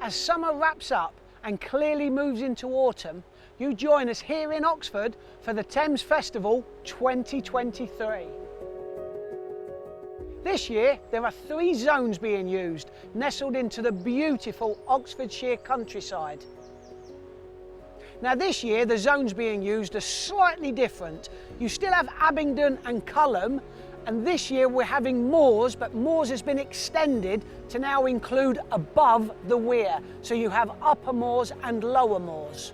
As summer wraps up and clearly moves into autumn, you join us here in Oxford for the Thames Festival 2023. This year there are 3 zones being used, nestled into the beautiful Oxfordshire countryside. Now this year the zones being used are slightly different. You still have Abingdon and Culham, and this year we're having moors, but moors has been extended to now include above the weir. So you have upper moors and lower moors.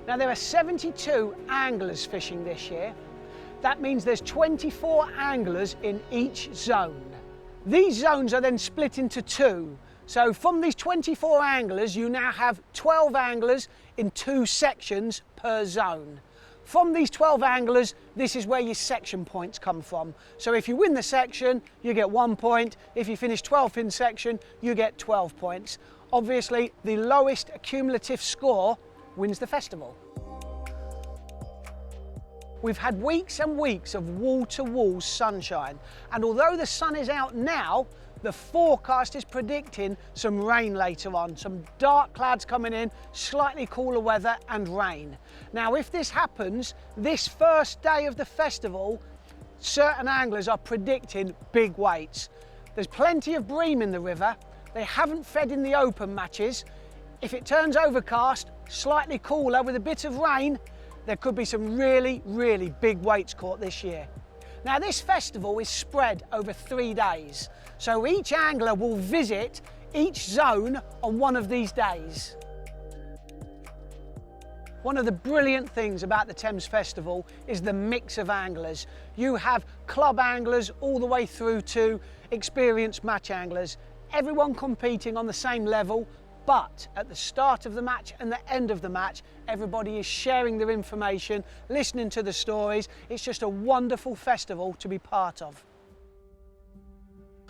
Now there are 72 anglers fishing this year. That means there's 24 anglers in each zone. These zones are then split into 2. So from these 24 anglers, you now have 12 anglers in 2 sections per zone. From these 12 anglers, this is where your section points come from. So if you win the section, you get 1 point. If you finish 12th in section, you get 12 points. Obviously, the lowest cumulative score wins the festival. We've had weeks and weeks of wall-to-wall sunshine, and although the sun is out now, the forecast is predicting some rain later on, some dark clouds coming in, slightly cooler weather and rain. Now if this happens, this first day of the festival, certain anglers are predicting big weights. There's plenty of bream in the river, they haven't fed in the open matches. If it turns overcast, slightly cooler with a bit of rain, there could be some really, really big weights caught this year. Now this festival is spread over 3 days, so each angler will visit each zone on one of these days. One of the brilliant things about the Thames Festival is the mix of anglers. You have club anglers all the way through to experienced match anglers, everyone competing on the same level, but at the start of the match and the end of the match, everybody is sharing their information, listening to the stories. It's just a wonderful festival to be part of.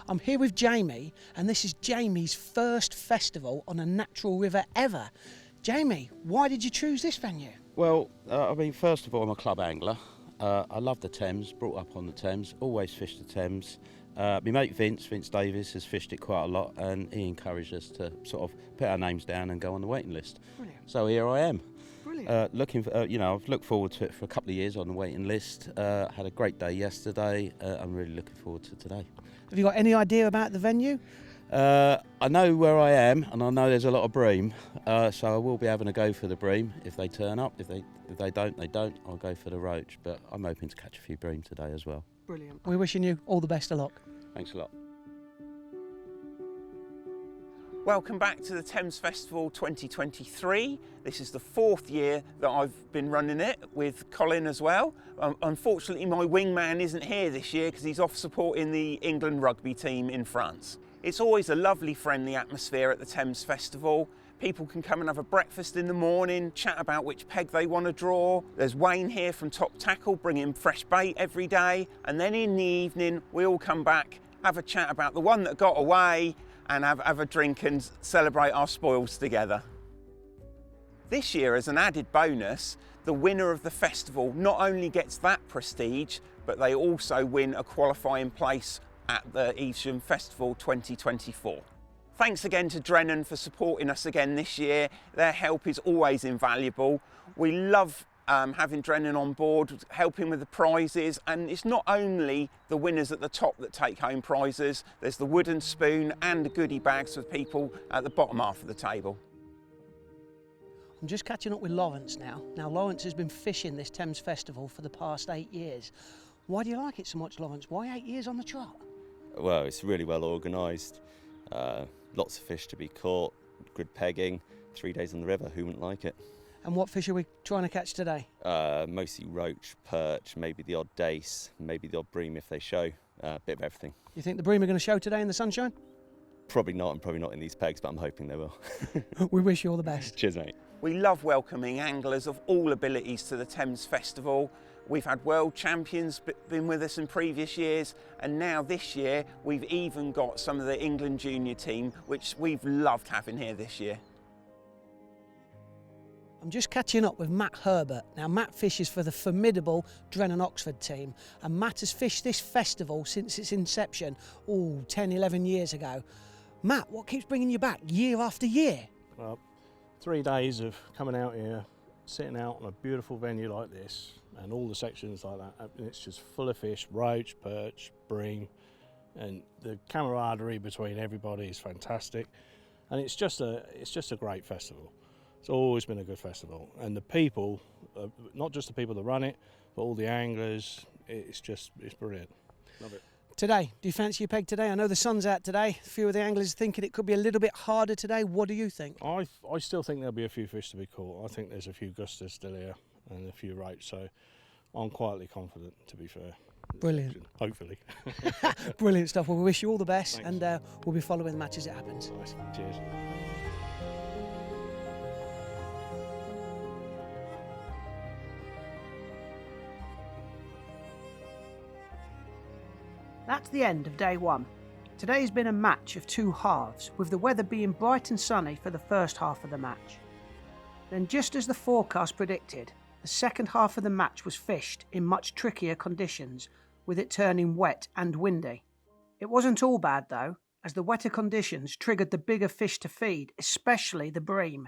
I'm here with Jamie, and this is Jamie's first festival on a natural river ever. Jamie, why did you choose this venue? Well, I mean, first of all, I'm a club angler. I love the Thames, brought up on the Thames, always fished the Thames. My mate Vince Davis has fished it quite a lot, and he encouraged us to sort of put our names down and go on the waiting list. Brilliant. So here I am. Brilliant. Looking for, I've looked forward to it for a couple of years on the waiting list. Had a great day yesterday. I'm really looking forward to today. Have you got any idea about the venue? I know where I am, and I know there's a lot of bream, so I will be having a go for the bream if they turn up. If they don't, they don't. I'll go for the roach, but I'm hoping to catch a few bream today as well. Brilliant. We're wishing you all the best of luck. Thanks a lot. Welcome back to the Thames Festival 2023. This is the 4th year that I've been running it with Colin as well. Unfortunately, my wingman isn't here this year because he's off supporting the England rugby team in France. It's always a lovely, friendly atmosphere at the Thames Festival. People can come and have a breakfast in the morning, chat about which peg they want to draw. There's Wayne here from Top Tackle bringing fresh bait every day. And then in the evening, we all come back, have a chat about the one that got away, and have a drink and celebrate our spoils together. This year, as an added bonus, the winner of the festival not only gets that prestige, but they also win a qualifying place at the Evesham Festival 2024. Thanks again to Drennan for supporting us again this year. Their help is always invaluable. We love having Drennan on board, helping with the prizes, and it's not only the winners at the top that take home prizes. There's the wooden spoon and the goodie bags for people at the bottom half of the table. I'm just catching up with Lawrence now. Now Lawrence has been fishing this Thames Festival for the past 8 years. Why do you like it so much, Lawrence? Why 8 years on the trot? Well, it's really well organised. Lots of fish to be caught, good pegging, 3 days on the river, who wouldn't like it? And what fish are we trying to catch today? Mostly roach, perch, maybe the odd dace, maybe the odd bream if they show, a bit of everything. You think the bream are going to show today in the sunshine? Probably not, and probably not in these pegs, but I'm hoping they will. We wish you all the best. Cheers, mate. We love welcoming anglers of all abilities to the Thames Festival. We've had world champions been with us in previous years, and now this year we've even got some of the England junior team, which we've loved having here this year. I'm just catching up with Matt Herbert. Now Matt fishes for the formidable Drennan Oxford team, and Matt has fished this festival since its inception, 10, 11 years ago. Matt, what keeps bringing you back year after year? Well, 3 days of coming out here, sitting out on a beautiful venue like this, and all the sections like that, and it's just full of fish, roach, perch, bream, and the camaraderie between everybody is fantastic, and it's just a great festival. It's always been a good festival, and the people, not just the people that run it, but all the anglers, it's brilliant. Love it. Today, do you fancy your peg today? I know the sun's out today. A few of the anglers are thinking it could be a little bit harder today. What do you think? I still think there'll be a few fish to be caught. I think there's a few gustas still here and a few roach, so I'm quietly confident, to be fair. Brilliant. Hopefully. Brilliant stuff. Well, we wish you all the best. Thanks. And we'll be following the match as it happens. Nice. Cheers. That's the end of day one. Today has been a match of two halves, with the weather being bright and sunny for the first half of the match. Then, just as the forecast predicted, the second half of the match was fished in much trickier conditions, with it turning wet and windy. It wasn't all bad though, as the wetter conditions triggered the bigger fish to feed, especially the bream.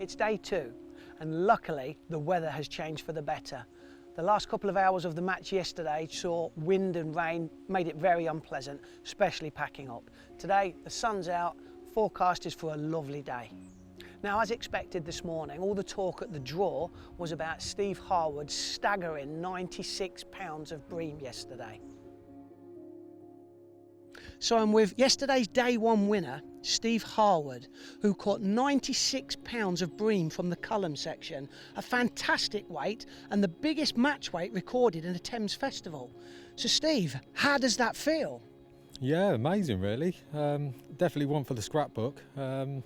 It's day two, and luckily the weather has changed for the better. The last couple of hours of the match yesterday saw wind and rain, made it very unpleasant, especially packing up. Today, the sun's out, forecast is for a lovely day. Now, as expected this morning, all the talk at the draw was about Steve Harwood's staggering 96 pounds of bream yesterday. So I'm with yesterday's day one winner, Steve Harwood, who caught 96 pounds of bream from the Culham section, a fantastic weight and the biggest match weight recorded in a Thames Festival. So Steve, how does that feel? Yeah, amazing really. Definitely one for the scrapbook. And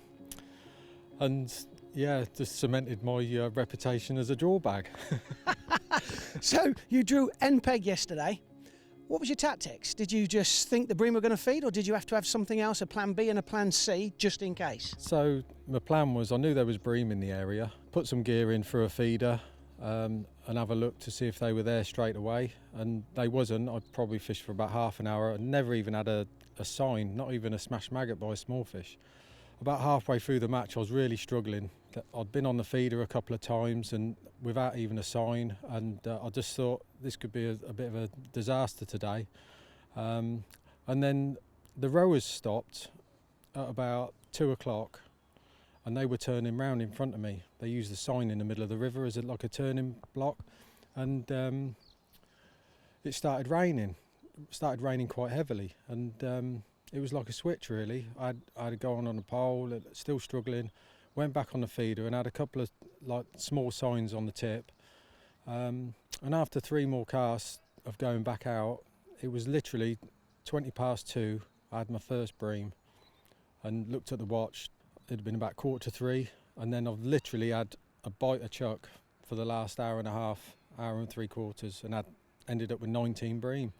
yeah, just cemented my reputation as a draw bag. So you drew end peg yesterday. What was your tactics? Did you just think the bream were going to feed, or did you have to have something else, a plan B and a plan C, just in case? So my plan was, I knew there was bream in the area, put some gear in for a feeder and have a look to see if they were there straight away, and they wasn't. I'd probably fished for about half an hour and never even had a sign, not even a smashed maggot by a small fish. About halfway through the match I was really struggling. I'd been on the feeder a couple of times and without even a sign, and I just thought this could be a bit of a disaster today. And then the rowers stopped at about 2 o'clock and they were turning round in front of me. They used the sign in the middle of the river as like a turning block, and it started raining. It started raining quite heavily, and it was like a switch really. I had to go on a pole, still struggling, went back on the feeder and had a couple of like small signs on the tip. And after 3 more casts of going back out, it was literally 20 past 2, I had my first bream and looked at the watch, it had been about 2:45, and then I've literally had a bite of chuck for the last hour and a half, hour and 3/4, and ended up with 19 bream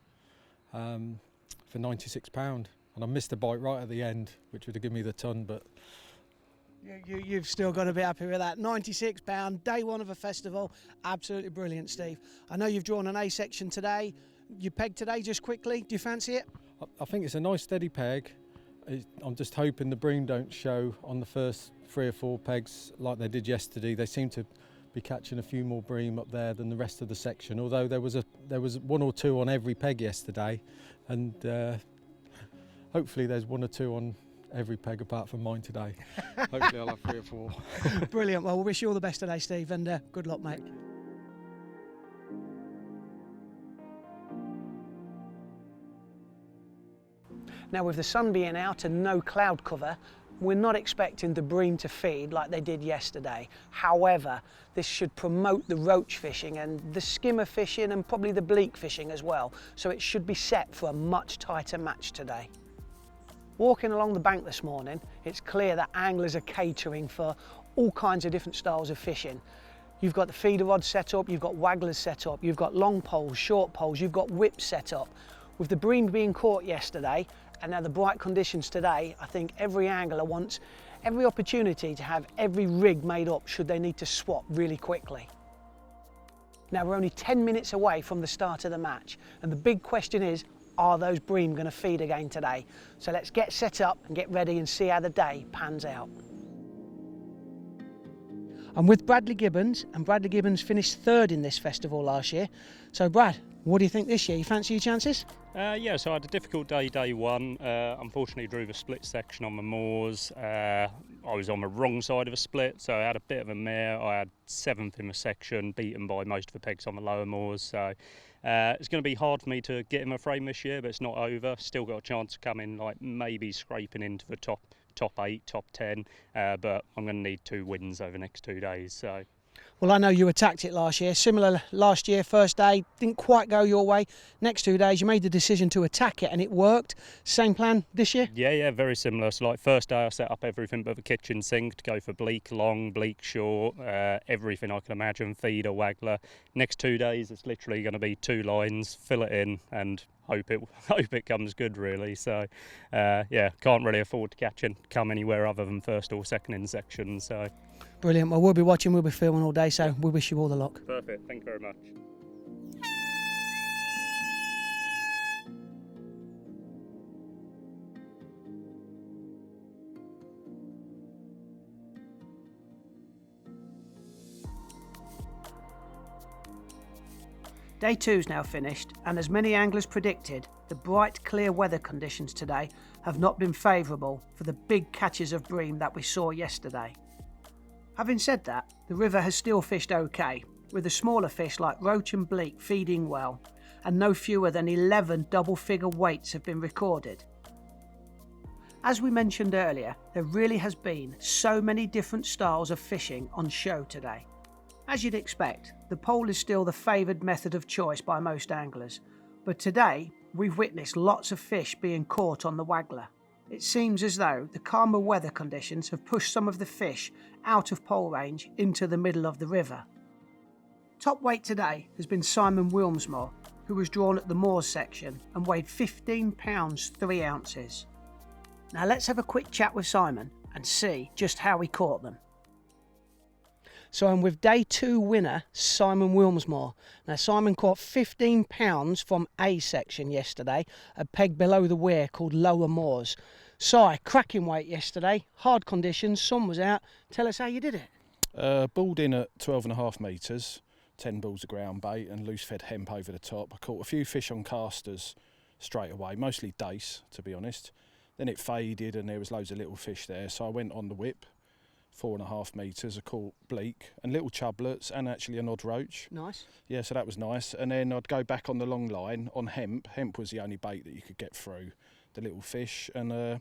for 96 pound. And I missed a bite right at the end, which would have given me the ton, but... You've still got to be happy with that. 96 pound, day one of a festival. Absolutely brilliant, Steve. I know you've drawn an A section today. You pegged today just quickly. Do you fancy it? I think it's a nice steady peg. I'm just hoping the bream don't show on the first 3 or 4 pegs like they did yesterday. They seem to be catching a few more bream up there than the rest of the section, although there was 1 or 2 on every peg yesterday, and hopefully there's 1 or 2 on every peg apart from mine today. Hopefully I'll have 3 or 4. Brilliant. Well, we wish you all the best today, Steve, and good luck, mate. Now, with the sun being out and no cloud cover, we're not expecting the bream to feed like they did yesterday. However, this should promote the roach fishing and the skimmer fishing and probably the bleak fishing as well. So it should be set for a much tighter match today. Walking along the bank this morning, it's clear that anglers are catering for all kinds of different styles of fishing. You've got the feeder rod set up, you've got wagglers set up, you've got long poles, short poles, you've got whips set up. With the bream being caught yesterday and now the bright conditions today, I think every angler wants every opportunity to have every rig made up should they need to swap really quickly. Now we're only 10 minutes away from the start of the match, and the big question is, are those bream going to feed again today? So let's get set up and get ready and see how the day pans out. I'm with Bradley Gibbons, and Bradley Gibbons finished third in this festival last year. So Brad, what do you think this year? You fancy your chances? Yeah, so I had a difficult day one. Unfortunately drove a split section on the moors. I was on the wrong side of a split, so I had a bit of a mare. I had 7th in the section, beaten by most of the pegs on the lower moors. So it's going to be hard for me to get in my frame this year, but it's not over. Still got a chance to come in, like maybe scraping into the top 8, top 10, but I'm going to need 2 wins over the next 2 days. So. Well, I know you attacked it last year. Similar last year, first day, didn't quite go your way. Next 2 days, you made the decision to attack it and it worked. Same plan this year? Yeah, very similar. So like first day I set up everything but the kitchen sink to go for bleak long, bleak short, everything I can imagine, feeder, waggler. Next 2 days, it's literally going to be 2 lines, fill it in and hope it comes good really. So yeah, can't really afford to come anywhere other than first or second in section. So. Brilliant. Well, we'll be watching, we'll be filming all day, so we wish you all the luck. Perfect. Thank you very much. Day 2's now finished, and as many anglers predicted, the bright, clear weather conditions today have not been favourable for the big catches of bream that we saw yesterday. Having said that, the river has still fished okay, with the smaller fish like roach and bleak feeding well, and no fewer than 11 double-figure weights have been recorded. As we mentioned earlier, there really has been so many different styles of fishing on show today. As you'd expect, the pole is still the favoured method of choice by most anglers, but today we've witnessed lots of fish being caught on the waggler. It seems as though the calmer weather conditions have pushed some of the fish out of pole range into the middle of the river. Top weight today has been Simon Wilmsmore, who was drawn at the moors section and weighed 15 pounds 3 ounces. Now let's have a quick chat with Simon and see just how he caught them. So I'm with day 2 winner, Simon Wilmsmore. Now Simon caught 15 pounds from A section yesterday, a peg below the weir called Lower Moors. Si, cracking weight yesterday, hard conditions, sun was out. Tell us how you did it. Balled in at 12.5 metres, 10 balls of ground bait and loose fed hemp over the top. I caught a few fish on casters straight away, mostly dace to be honest. Then it faded and there was loads of little fish there, so I went on the whip. 4.5 metres, I caught bleak and little chublets and actually an odd roach. Nice. Yeah, so that was nice. And then I'd go back on the long line on hemp. Hemp was the only bait that you could get through the little fish, and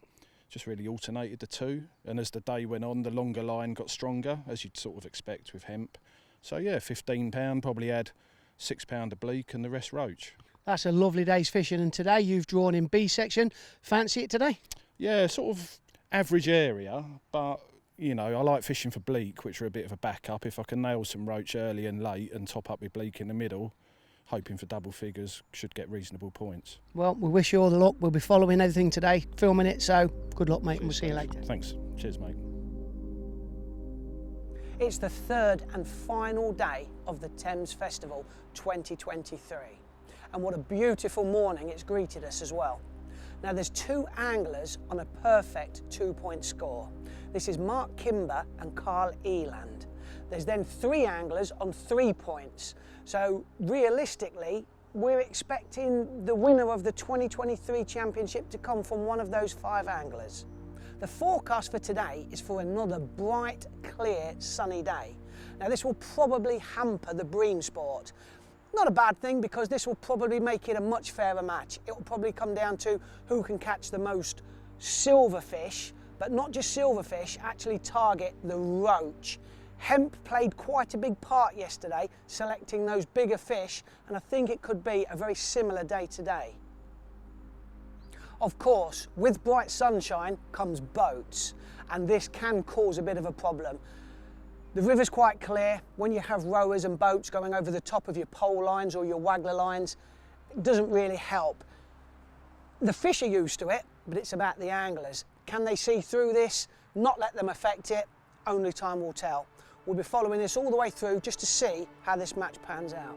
just really alternated the two. And as the day went on, the longer line got stronger, as you'd sort of expect with hemp. So yeah, 15 pound, probably had 6 pound of bleak and the rest roach. That's a lovely day's fishing, and today you've drawn in B section. Fancy it today? Yeah, sort of average area, but you know, I like fishing for bleak, which are a bit of a backup. If I can nail some roach early and late and top up with bleak in the middle, hoping for double figures, should get reasonable points. Well, we wish you all the luck. We'll be following everything today, filming it, so good luck, mate, and we'll see you later. Thanks. Cheers, mate. It's the 3rd and final day of the Thames Festival 2023. And what a beautiful morning it's greeted us as well. Now there's 2 anglers on a perfect 2-point score. This is Mark Kimber and Carl Eland. There's then 3 anglers on 3 points. So realistically, we're expecting the winner of the 2023 championship to come from one of those 5 anglers. The forecast for today is for another bright, clear, sunny day. Now this will probably hamper the bream sport. Not a bad thing, because this will probably make it a much fairer match. It will probably come down to who can catch the most silverfish, but not just silverfish, actually target the roach. Hemp played quite a big part yesterday, selecting those bigger fish, and I think it could be a very similar day today. Of course, with bright sunshine comes boats, and this can cause a bit of a problem. The river's quite clear. When you have rowers and boats going over the top of your pole lines or your waggler lines, it doesn't really help. The fish are used to it, but it's about the anglers. Can they see through this? Not let them affect it? Only time will tell. We'll be following this all the way through just to see how this match pans out.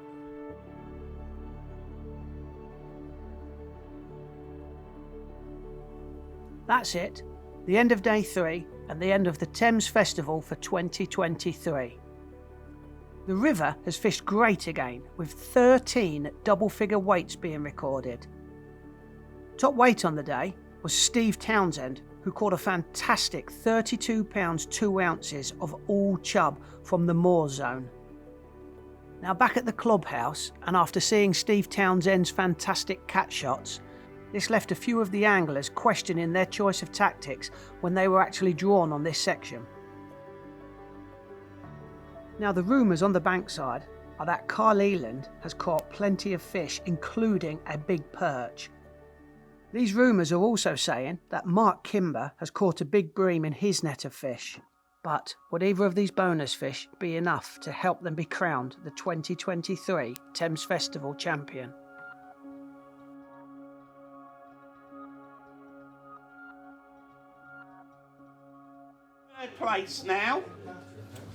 That's it, the end of day 3 and the end of the Thames Festival for 2023. The river has fished great again, with 13 double-figure weights being recorded. Top weight on the day was Steve Townsend, who caught a fantastic 32 pounds 2 ounces of all chub from the moor zone. Now back at the clubhouse, and after seeing Steve Townsend's fantastic catch shots, this left a few of the anglers questioning their choice of tactics when they were actually drawn on this section. Now the rumours on the bankside are that Carl Eland has caught plenty of fish, including a big perch. These rumours are also saying that Mark Kimber has caught a big bream in his net of fish. But would either of these bonus fish be enough to help them be crowned the 2023 Thames Festival champion? Third place now,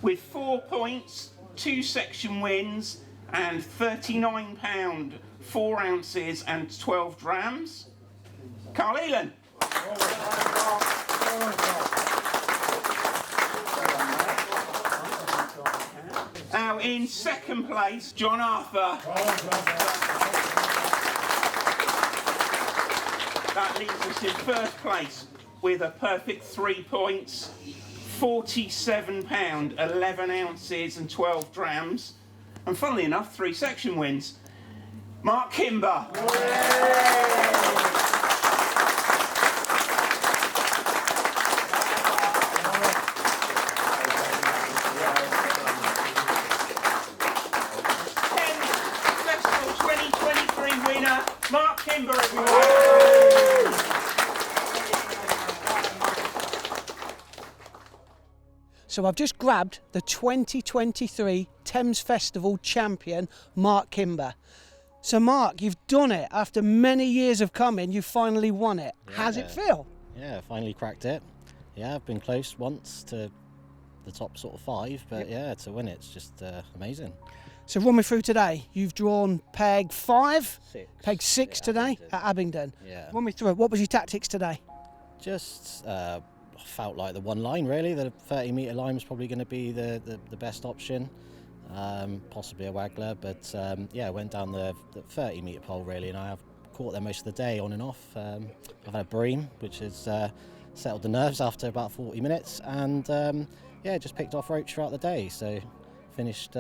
with 4 points, 2 section wins, and £39, 4 ounces and 12 drams. Carl Eland. Now in second place, John Arthur. That leaves us in first place with a perfect 3 points, £47, 11 ounces and 12 drams. And funnily enough, 3 section wins. Mark Kimber. Mark Kimber, everyone! So I've just grabbed the 2023 Thames Festival champion, Mark Kimber. So Mark, you've done it. After many years of coming, you finally won it. Yeah. How's it feel? Yeah, finally cracked it. Yeah, I've been close once to the top sort of 5, but yeah, to win it's just amazing. So run me through today. You've drawn peg 5, 6. peg 6 Yeah, today Abingdon. at Abingdon. Yeah. Run me through it. What was your tactics today? Just felt like the one line really. The 30-metre line was probably going to be the best option. Possibly a waggler, but yeah, went down the 30-metre pole really, and I have caught there most of the day on and off. I've had a bream, which has settled the nerves after about 40 minutes, and yeah, just picked off roach throughout the day. So finished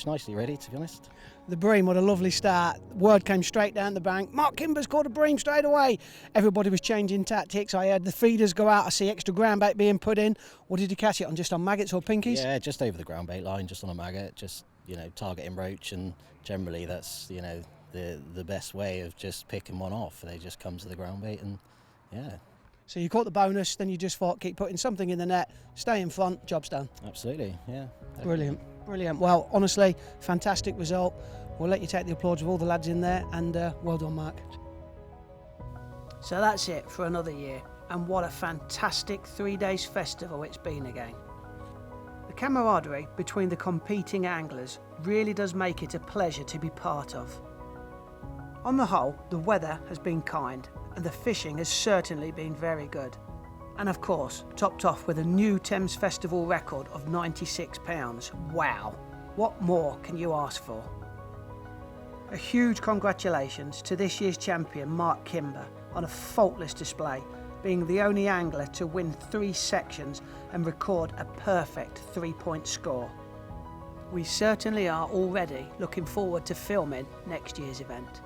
nicely, really, to be honest. The bream, what a lovely start. Word came straight down the bank. Mark Kimber's caught a bream straight away. Everybody was changing tactics. I heard the feeders go out. I see extra ground bait being put in. What did you catch it on? Just on maggots or pinkies? Yeah, just over the ground bait line, just on a maggot, just, you know, targeting roach, and generally that's, you know, the best way of just picking one off. They just come to the ground bait, and yeah. So you caught the bonus, then you just thought, keep putting something in the net, stay in front, job's done. Absolutely, yeah. Definitely. Brilliant, brilliant. Well, honestly, fantastic result. We'll let you take the applause of all the lads in there, and well done, Mark. So that's it for another year, and what a fantastic 3 days festival it's been again. The camaraderie between the competing anglers really does make it a pleasure to be part of. On the whole, the weather has been kind, and the fishing has certainly been very good. And of course, topped off with a new Thames Festival record of £96. Wow, what more can you ask for? A huge congratulations to this year's champion Mark Kimber on a faultless display, being the only angler to win 3 sections and record a perfect 3-point score. We certainly are already looking forward to filming next year's event.